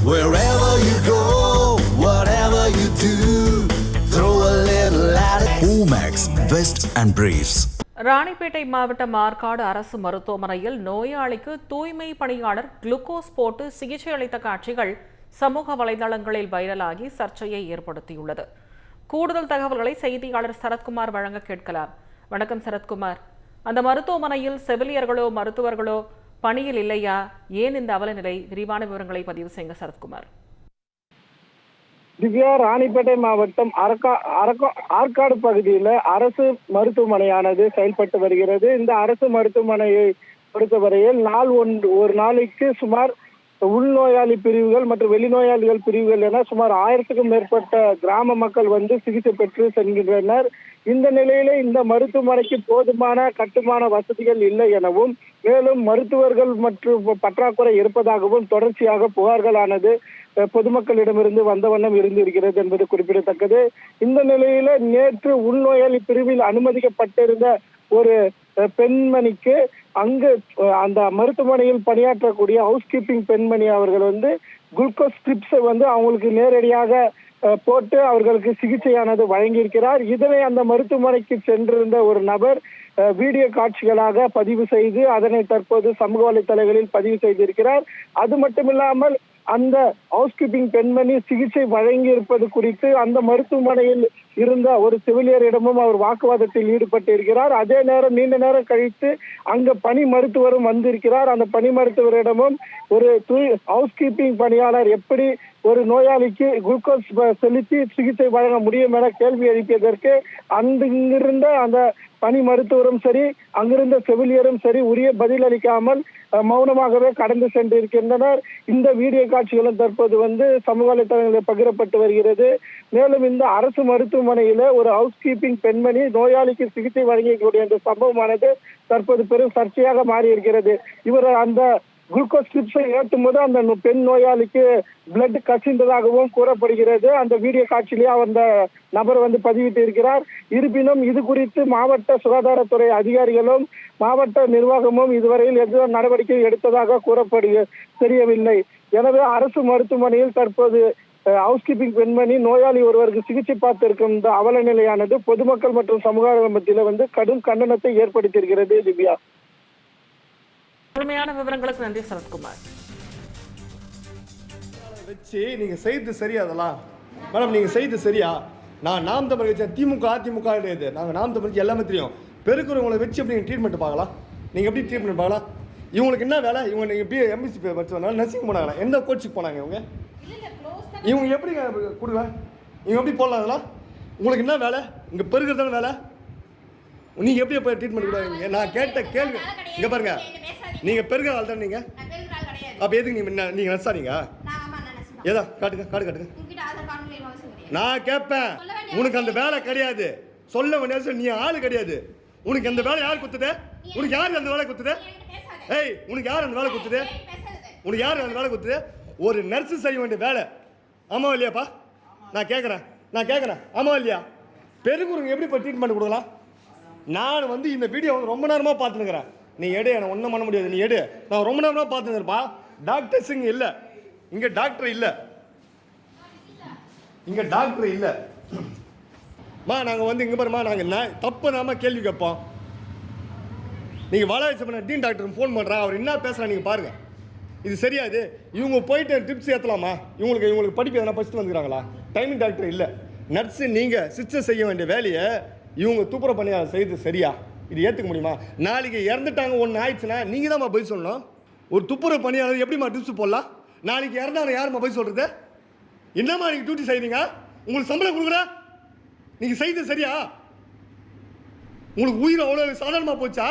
Wherever you go, whatever you do, throw a little at it. Omax, Vest and Briefs. Ranipet மாவட்டம் ஆற்காடு அரசு மருத்துவமனையில் நோயாளிக்கு தூய்மை பணியாளர் குளுக்கோஸ் போட்டு சிகிச்சை அளித்த காட்சிகள் சமூக வலைதளங்களில் வைரலாகி சர்ச்சையை ஏற்படுத்தியுள்ளது. கூடுதல் தகவல்களை செய்தியாளர் சரத்குமார் வழங்க கேட்கலாம். வணக்கம் சரத்குமார். அந்த மருத்துவமனையில் செவிலியர்களோ மருத்துவர்களோ பணியில் இல்லையா? ஏன் இந்த அவலநிலை? விரிவான விவரங்களை பதிவு செய்யுங்க சரத்குமார். திவ்யா, ராணிப்பேட்டை மாவட்டம் ஆற்காடு பகுதியில் அரசு மருத்துவமனையானது செயல்பட்டு வருகிறது. இந்த அரசு மருத்துவமனையை பொறுத்தவரையில் ஒரு நாளைக்கு சுமார் உள்நோயாளி பிரிவுகள் மற்றும் வெளிநோயாளிகள் பிரிவுகள் என சுமார் 1000க்கும் மேற்பட்ட கிராம மக்கள் சிகிச்சை பெற்று செல்கின்றனர். இந்த நிலையில இந்த மருத்துவமனைக்கு போதுமான கட்டுமான வசதிகள் இல்லை எனவும், மேலும் மருத்துவர்கள் மற்றும் பற்றாக்குறை இருப்பதாகவும் தொடர்ச்சியாக புகார்களானது பொதுமக்களிடமிருந்து வந்த வண்ணம் இருந்திருக்கிறது என்பது குறிப்பிடத்தக்கது. இந்த நிலையில நேற்று உள்நோயாளி பிரிவில் அனுமதிக்கப்பட்டிருந்த ஒரு பெண்மணிக்கு அங்கு அந்த மருத்துவமனையில் பணியாற்றக்கூடிய ஹவுஸ் கீப்பிங் பெண்மணி அவர்கள் குளுக்கோஸ் ஸ்ட்ரிப்ஸை அவங்களுக்கு நேரடியாக போட்டு அவர்களுக்கு சிகிச்சையானது வழங்கியிருக்கிறார். இதனை அந்த மருத்துவமனைக்கு சென்றிருந்த ஒரு நபர் வீடியோ காட்சிகளாக பதிவு செய்து அதனை தற்போது சமூக வலைதளங்களில் பதிவு செய்திருக்கிறார். அது மட்டுமில்லாமல் அந்த ஹவுஸ் கீப்பிங் பெண்மணி சிகிச்சை வழங்கி இருப்பது குறித்து அந்த மருத்துவமனையில் இருந்த ஒரு செவிலியரிடமும் அவர் வாக்குவாதத்தில் ஈடுபட்டு இருக்கிறார். அதே நேரம் நீண்ட நேரம் கழித்து அங்க பணி மருத்துவரும் வந்திருக்கிறார். அந்த பணி மருத்துவரிடமும் ஒரு ஹவுஸ் கீப்பிங் பணியாளர் எப்படி ஒரு நோயாளிக்கு குளுக்கோஸ் செலுத்தி சிகிச்சை வழங்க முடியும் என கேள்வி எழுப்பியதற்கு அங்கிருந்த அந்த பணி மருத்துவரும் சரி அங்கிருந்த செவிலியரும் சரி உரிய பதில் அளிக்காமல் மௌனமாகவே கடந்து சென்றிருக்கின்றனர். இந்த வீடியோ காட்சிகளும் தற்போது சமூக வலைதளங்களில் பகிரப்பட்டு வருகிறது. மேலும் இந்த அரசு மருத்துவமனையில ஒரு ஹவுஸ் கீப்பிங் பெண்மணி நோயாளிக்கு சிகிச்சை வழங்கக்கூடிய அந்த சம்பவமானது தற்போது பெரும் சர்ச்சையாக மாறி இருக்கிறது. இவர் அந்த குளுக்கோஸ் ஸ்ட்ரிப்ஸை ஏற்றும் போது அந்த பெண் நோயாளிக்கு பிளட் கசிந்ததாகவும் கூறப்படுகிறது. அந்த வீடியோ காட்சியிலேயே அந்த நபர் பதிவிட்டு இருக்கிறார். இருப்பினும் இது குறித்து மாவட்ட சுகாதாரத்துறை அதிகாரிகளும் மாவட்ட நிர்வாகமும் இதுவரையில் எந்த நடவடிக்கை எடுத்ததாக தெரியவில்லை. எனவே அரசு மருத்துவமனையில் தற்போது ஹவுஸ் கீப்பிங் பெண்மணி நோயாளி ஒருவருக்கு சிகிச்சை பார்த்திருக்கும் இந்த அவல நிலையானது பொதுமக்கள் மற்றும் சமூக மத்தியில கடும் கண்டனத்தை ஏற்படுத்தியிருக்கிறது. திவ்யா, முழுமையான விவரங்களுக்கு நன்றி சரத்குமார். வச்சு நீங்க செய்து சரியா? அதெல்லாம் மேடம் நீங்க செய்து சரியா? நான் நாம் தமிழ் வச்சேன். திமுக அதிமுக கிடையாது. நாங்கள் நாம் தமிழ் எல்லாமே தெரியும். பெருக்கிறவங்களை வச்சு எப்படி ட்ரீட்மெண்ட் பார்க்கலாம்? நீங்கள் எப்படி ட்ரீட்மெண்ட் பார்க்கலாம்? இவங்களுக்கு என்ன வேலை? இவங்க நீங்கள் எப்படி எம்பிசி படிச்சதுனால நர்சிங் போனாங்களா? எந்த கோச்சுக்கு போனாங்க இவங்க எப்படி கொடுக்கலாம்? இவங்க எப்படி போடலாம்? அதெல்லாம் உங்களுக்கு என்ன வேலை? இங்கே பெருக்கிறதான வேலை. நீங்கள் எப்படி எப்போ ட்ரீட்மெண்ட் கொடுங்க? நான் கேட்ட கேள்வி இங்கே பாருங்க. நீங்கள் பெருகிற ஆள் தான். நீங்கள் அப்போ எதுக்கு நீங்கள் நர்ஸா? நீங்கள் ஏதா காட்டுங்க. நான் கேட்பேன். உனக்கு அந்த வேலை கிடையாது. சொல்ல வேண்டிய நீ ஆளு கிடையாது. உனக்கு அந்த வேலை யார் குத்துது? உனக்கு யார் அந்த வேலை குத்துது? ஏய், உனக்கு யார் அந்த வேலை குத்துது? உனக்கு யார் அந்த வேலை குத்துது? ஒரு நர்ஸு செய்ய வேண்டிய வேலை. ஆமா இல்லையாப்பா? நான் கேட்குறேன் ஆமா இல்லையா? பெருங்குறவங்க எப்படி இப்போ ட்ரீட்மெண்ட் கொடுக்கலாம்? நான் இந்த வீடியோ ரொம்ப நேரமாக பார்த்துனுக்கிறேன். நீ எடு, எனக்கு ஒன்றும் பண்ண முடியாது. நீ எடு. நான் ரொம்ப நேரமாக பார்த்துருப்பா. டாக்டர்ஸ் இங்கே இல்லை. இங்கே டாக்டர் இல்லை. நாங்கள் இங்கே பாருமா, நாங்கள் தப்பு நாம கேள்வி கேட்போம். நீங்கள் வாழாச்சு பண்ண டீன் டாக்டருக்கு ஃபோன் பண்ணுறா. அவர் என்ன பேசுகிறா நீங்கள் பாருங்கள். இது சரியாது. இவங்க போயிட்டு டிப்ஸ் ஏற்றலாமா? இவங்களுக்கு படிப்பு எதனா படிச்சுட்டு வந்துக்கிறாங்களா? டைமிங் டாக்டர் இல்லை. நர்ஸு நீங்கள் சிஸ்டர் செய்ய வேண்டிய வேலையை இவங்க துப்புரவு பண்ணி செய்து சரியா? இது ஏற்றுக்க முடியுமா? நாளைக்கு இறந்துட்டாங்க ஒன்று ஆயிடுச்சுன்னா நீங்கள் தான் பதில் சொல்லணும். ஒரு துப்புரவு பணியாளர் எப்படிமா டிப்ஸ் போடலாம்? நாளைக்கு இறந்தாங்க யாருமா பதில் சொல்கிறது? என்னம்மா நீங்கள் டியூட்டி செய்கிறீங்க? உங்களுக்கு சம்பளம் கொடுக்குற? நீங்கள் செய்து சரியா? உங்களுக்கு உயிர் அவ்வளோ சாதாரணமாக போச்சா?